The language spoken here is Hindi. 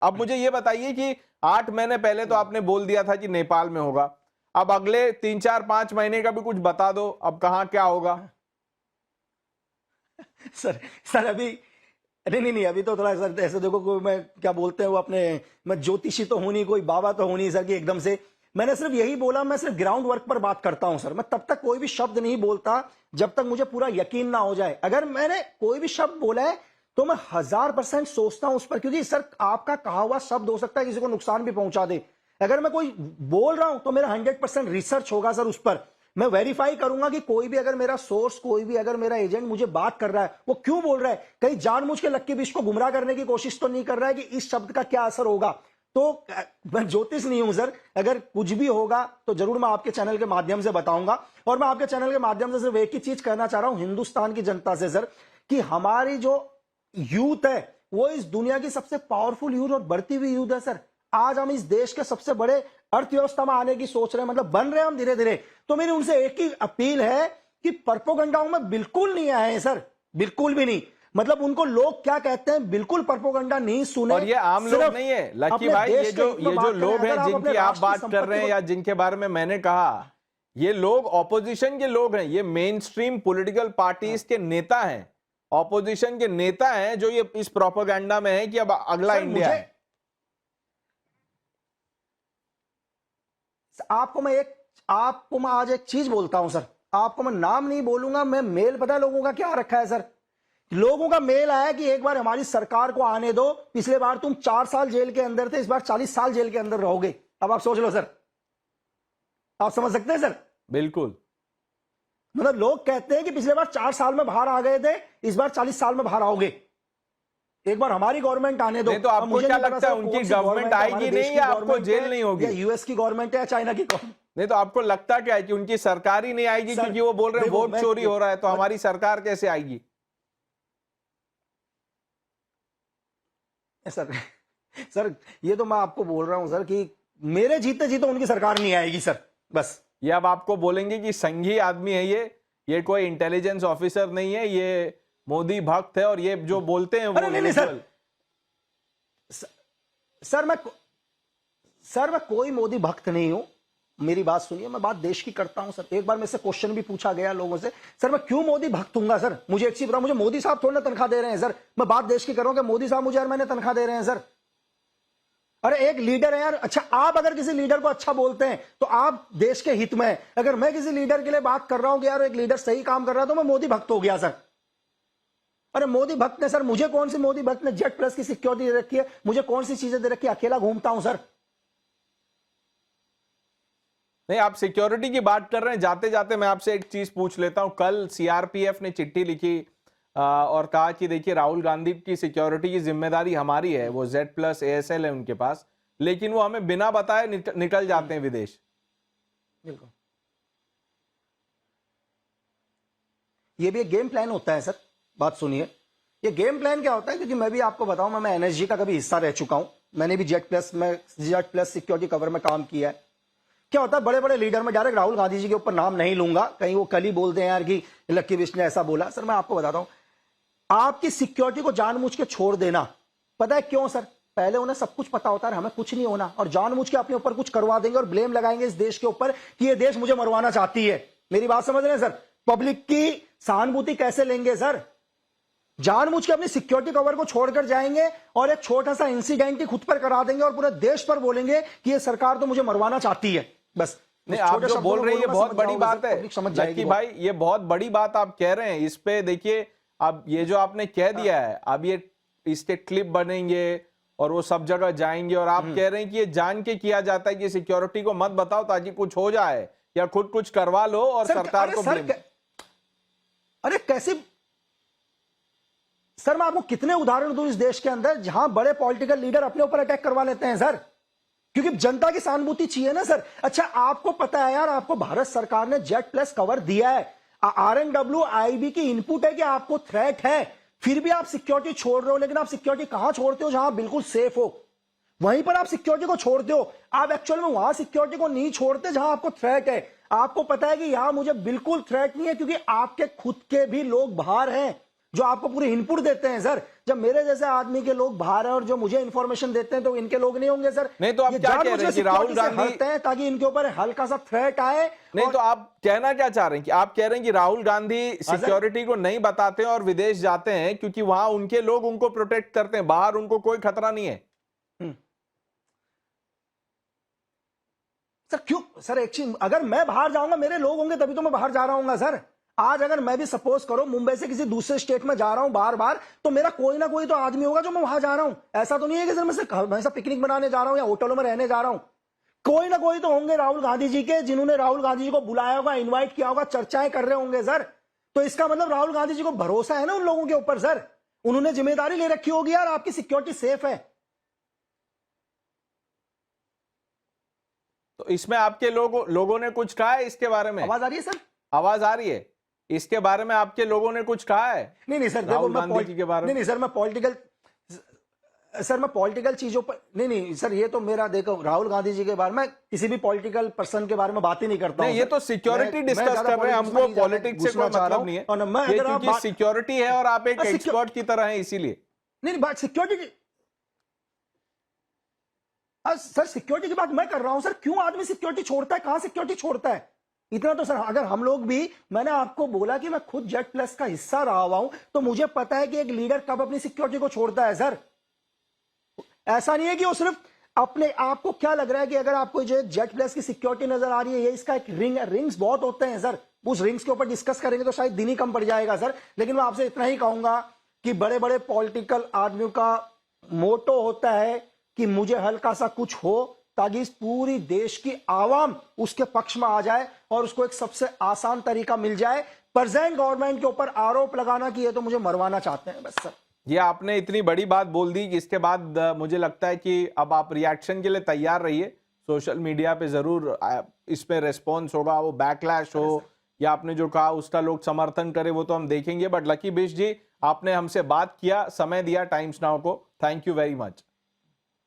अब मुझे ये बताइए कि 8 महीने पहले तो आपने बोल दिया था कि नेपाल में होगा, अब अगले 3, 4, 5 महीने का भी कुछ बता दो, अब कहां क्या होगा? सर अभी नहीं, अभी तो थोड़ा सर ऐसे देखो, कोई मैं क्या बोलते हैं वो अपने, मैं ज्योतिषी तो हूं नहीं, कोई बाबा तो हूं नहीं सर कि एकदम से। मैंने सिर्फ यही बोला, मैं सिर्फ ग्राउंड वर्क पर बात करता हूं सर। मैं तब तक कोई भी शब्द नहीं बोलता जब तक मुझे पूरा यकीन ना हो जाए। अगर मैंने कोई भी शब्द बोला है तो मैं 1000% सोचता हूं उस पर, क्योंकि सर आपका कहा हुआ शब्द हो सकता है किसी को नुकसान भी पहुंचा दे। अगर मैं कोई बोल रहा हूं तो मेरा 100% रिसर्च होगा सर उस पर। मैं वेरीफाई करूंगा कि कोई भी अगर मेरा सोर्स, कोई भी अगर मेरा एजेंट मुझे बात कर रहा है, वो क्यों बोल रहा है, कहीं जानबूझ के लक्की बिश को गुमराह करने की कोशिश तो नहीं कर रहा है कि इस शब्द का क्या असर होगा। तो मैं ज्योतिष नहीं हूं सर, अगर कुछ भी होगा तो जरूर मैं आपके चैनल के माध्यम से बताऊंगा। और मैं आपके चैनल के माध्यम से सिर्फ एक ही चीज कहना चाह रहा हूं हिंदुस्तान की जनता से सर, कि हमारी जो यूथ है वो इस दुनिया की सबसे पावरफुल यूथ और बढ़ती हुई यूथ है सर। आज हम इस देश के सबसे बड़े अर्थव्यवस्था में आने की सोच रहे हैं, मतलब बन रहे हैं हम धीरे धीरे। तो मेरी उनसे एक ही अपील है कि प्रोपेगेंडाओं में बिल्कुल नहीं आए हैं सर, बिल्कुल भी नहीं। मतलब उनको लोग क्या कहते हैं बिल्कुल प्रोपेगेंडा नहीं सुने। और ये आम लोग नहीं है लकी भाई, ये जो लोग हैं जिनकी आप बात कर रहे हैं या जिनके बारे में मैंने कहा, ये लोग ऑपोजिशन के लोग हैं, ये मेन स्ट्रीम पॉलिटिकल पार्टीज के नेता हैं, ऑपोजिशन के नेता हैं जो ये इस प्रोपेगेंडा में है कि अब अगला इंडिया है। आपको मैं आज एक चीज बोलता हूं सर, आपको मैं नाम नहीं बोलूंगा, मैं मेल पता है लोगों का क्या रखा है सर। लोगों का मेल आया कि एक बार हमारी सरकार को आने दो, पिछले बार तुम 4 साल जेल के अंदर थे, इस बार 40 साल जेल के अंदर रहोगे। अब आप सोच लो सर, आप समझ सकते हैं सर? बिल्कुल। मतलब लोग कहते हैं कि पिछले बार 4 साल में बाहर आ गए थे, इस बार 40 साल में बाहर आओगे। एक बार हमारी गवर्नमेंट आने दो। नहीं तो आपको क्या लगता है उनकी गवर्नमेंट आएगी नहीं या आपको जेल नहीं होगी? या यूएस की गवर्नमेंट है या चाइना की गवर्नमेंट? नहीं तो आपको लगता क्या है कि उनकी सरकार ही नहीं आएगी क्योंकि वो बोल रहे हैं वोट चोरी हो रहा है, तो हमारी सरकार कैसे आएगी? सर ये तो मैं आपको बोल रहा हूं सर कि मेरे जीते जीते उनकी सरकार नहीं आएगी सर, बस। ये अब आपको बोलेंगे कि संघी आदमी है ये कोई इंटेलिजेंस ऑफिसर नहीं है, ये मोदी भक्त है, और ये जो बोलते हैं वो नहीं सर मैं कोई मोदी भक्त नहीं हूं। मेरी बात सुनिए, मैं बात देश की करता हूं सर। एक बार मेरे से क्वेश्चन भी पूछा गया लोगों से, सर मैं क्यों मोदी भक्त हूंगा सर? मुझे एक चीज बताओ, मुझे मोदी साहब थोड़ा ना तनख्वाह दे रहे हैं सर। मैं बात देश की कर रहा हूं कि मोदी साहब मुझे हर महीने तनख्वाह दे रहे हैं सर। अरे एक लीडर है यार। अच्छा, आप अगर किसी लीडर को अच्छा बोलते हैं तो आप देश के हित में है। अगर मैं किसी लीडर के लिए बात कर रहा हूं कि यार एक लीडर सही काम कर रहा है तो मैं मोदी भक्त हो गया सर। अरे मोदी भक्त ने सर, मुझे कौन सी मोदी भक्त ने जेट प्लस की सिक्योरिटी दे रखी है, मुझे कौन सी चीजें दे रखी है? अकेला घूमता हूं सर। नहीं, आप सिक्योरिटी की बात कर रहे हैं, जाते जाते मैं आपसे एक चीज पूछ लेता हूं। कल सीआरपीएफ ने चिट्ठी लिखी और कहा कि देखिए राहुल गांधी की सिक्योरिटी की जिम्मेदारी हमारी है, वो जेड प्लस एएसएल है उनके पास, लेकिन वो हमें बिना बताए निकल जाते हैं विदेश। बिल्कुल, ये भी एक गेम प्लान होता है सर। बात सुनिए, ये गेम प्लान क्या होता है, क्योंकि मैं भी आपको बताऊं, मैं एनएसजी का कभी हिस्सा रह चुका हूं। मैंने भी जेट प्लस सिक्योरिटी कवर में काम किया है। क्या होता है, बड़े बड़े लीडर में डायरेक्ट राहुल गांधी जी के ऊपर नाम नहीं लूंगा, कहीं वो कल ही बोलते हैं यार कि लक्की बिश ने ऐसा बोला। सर मैं आपको बताता हूं, आपकी सिक्योरिटी को जानबूझ के छोड़ देना, पता है क्यों सर? पहले उन्हें सब कुछ पता होता है हमें कुछ नहीं होना, और जानबूझ के अपने ऊपर कुछ करवा देंगे और ब्लेम लगाएंगे इस देश के ऊपर कि ये देश मुझे मरवाना चाहती है। मेरी बात समझ रहे हैं सर? पब्लिक की सहानुभूति कैसे लेंगे सर? जानबूझ के अपनी सिक्योरिटी कवर को छोड़कर जाएंगे और एक छोटा सा इंसिडेंट ही खुद पर करा देंगे और पूरे देश पर बोलेंगे कि ये सरकार तो मुझे मरवाना चाहती है। बस नहीं, आप जो बोल रहे हैं ये बहुत बड़ी बात है लक्की भाई, ये बहुत बड़ी बात आप कह रहे हैं। इस पे देखिए, अब ये जो आपने कह दिया है, अब ये इसके क्लिप बनेंगे और वो सब जगह जाएंगे, और आप कह रहे हैं कि ये जान के किया जाता है कि सिक्योरिटी को मत बताओ ताकि कुछ हो जाए या खुद कुछ करवा लो और सरकार को अरे कैसे सर, मैं आपको कितने उदाहरण दूं इस देश के अंदर जहां बड़े पॉलिटिकल लीडर अपने ऊपर अटैक करवा लेते हैं सर, क्योंकि जनता की सहानुभूति चाहिए ना सर। अच्छा, आपको पता है यार, आपको भारत सरकार ने जेट प्लस कवर दिया है, आरएनडब्ल्यू आईबी की इनपुट है कि आपको थ्रेट है, फिर भी आप सिक्योरिटी छोड़ रहे हो। लेकिन आप सिक्योरिटी कहां छोड़ते हो? जहां बिल्कुल सेफ हो वहीं पर आप सिक्योरिटी को छोड़ते हो। आप एक्चुअल में वहां सिक्योरिटी को नहीं छोड़ते जहां आपको थ्रेट है। आपको पता है कि यहां मुझे बिल्कुल थ्रेट नहीं है, क्योंकि आपके खुद के भी लोग बाहर हैं, जो आपको पूरे इनपुट देते हैं सर। जब मेरे जैसे आदमी के लोग बाहर हैं और जो मुझे इन्फॉर्मेशन देते हैं तो इनके लोग नहीं होंगे सर। नहीं तो आप क्या कह रहे हैं कि राहुल गांधी हैं ताकि इनके ऊपर हल्का सा थ्रेट आए? नहीं तो आप कहना क्या चाह रहे हैं कि आप कह रहे हैं कि राहुल गांधी सिक्योरिटी को नहीं बताते और विदेश जाते हैं क्योंकि वहां उनके लोग उनको प्रोटेक्ट करते हैं, बाहर उनको कोई खतरा नहीं है? सर क्यों सर, एक चीज, अगर मैं बाहर जाऊंगा मेरे लोग होंगे तभी तो मैं बाहर जा रहा हूँ सर। आज अगर मैं भी सपोज करो मुंबई से किसी दूसरे स्टेट में जा रहा हूं बार बार, तो मेरा कोई ना कोई तो आदमी होगा जो मैं वहां जा रहा हूं। ऐसा तो नहीं है कि सर मैं सिर्फ हमेशा पिकनिक मनाने जा रहा हूं या होटलों में रहने जा रहा हूं। कोई ना कोई तो होंगे राहुल गांधी जी के, जिन्होंने राहुल गांधी जी को बुलाया होगा, इन्वाइट किया होगा, चर्चाएं कर रहे होंगे सर। तो इसका मतलब राहुल गांधी जी को भरोसा है ना उन लोगों के ऊपर सर। उन्होंने जिम्मेदारी ले रखी होगी यार आपकी सिक्योरिटी सेफ है। तो इसमें आपके लोगों ने कुछ कहा है इसके बारे में? आवाज आ रही है सर? आवाज आ रही है? इसके बारे में आपके लोगों ने कुछ कहा है? नहीं सर, राहुल गांधी जी के बारे में? नहीं सर, मैं पॉलिटिकल चीजों पर नहीं सर, ये तो मेरा देखो राहुल गांधी जी के बारे में किसी भी पॉलिटिकल पर्सन के बारे में बात ही नहीं करता हूं। ये तो सिक्योरिटी डिस्कस कर रहे हैं, हमको पॉलिटिक्स से कोई मतलब नहीं है। और मैं ये क्योंकि सिक्योरिटी है और आप एक एक्सपर्ट की तरह हैं इसीलिए। नहीं बात सिक्योरिटी की सर, सिक्योरिटी की बात मैं कर रहा हूं सर। क्यों आदमी सिक्योरिटी छोड़ता है, कहां सिक्योरिटी छोड़ता है? इतना तो सर अगर हम लोग भी, मैंने आपको बोला कि मैं खुद जेट प्लस का हिस्सा रहा हुआ हूं, तो मुझे पता है कि एक लीडर कब अपनी सिक्योरिटी को छोड़ता है सर। ऐसा नहीं है कि वो सिर्फ अपने, आपको क्या लग रहा है कि अगर आपको जो जेट प्लस की सिक्योरिटी नजर आ रही है, ये इसका एक रिंग है, रिंग्स बहुत होते हैं सर। उस रिंग्स के ऊपर डिस्कस करेंगे तो शायद दिन ही कम पड़ जाएगा सर। लेकिन मैं आपसे इतना ही कहूंगा कि बड़े बड़े पॉलिटिकल आदमियों का मोटो होता है कि मुझे हल्का सा कुछ हो ताकि इस पूरी देश की आवाम उसके पक्ष में आ जाए और उसको एक सबसे आसान तरीका मिल जाए। प्रेजेंट गवर्नमेंट के ऊपर आरोप लगाना कि ये तो मुझे मरवाना चाहते हैं, बस सर। ये आपने इतनी बड़ी बात बोल दी कि इसके बाद मुझे लगता है कि अब आप रिएक्शन के लिए तैयार रहिए। सोशल मीडिया पे जरूर इस पे रेस्पॉन्स होगा, वो बैकलैश हो या आपने जो कहा उसका लोग समर्थन करे, वो तो हम देखेंगे। बट लकी बिश जी, आपने हमसे बात किया, समय दिया टाइम्स नाउ को, थैंक यू वेरी मच।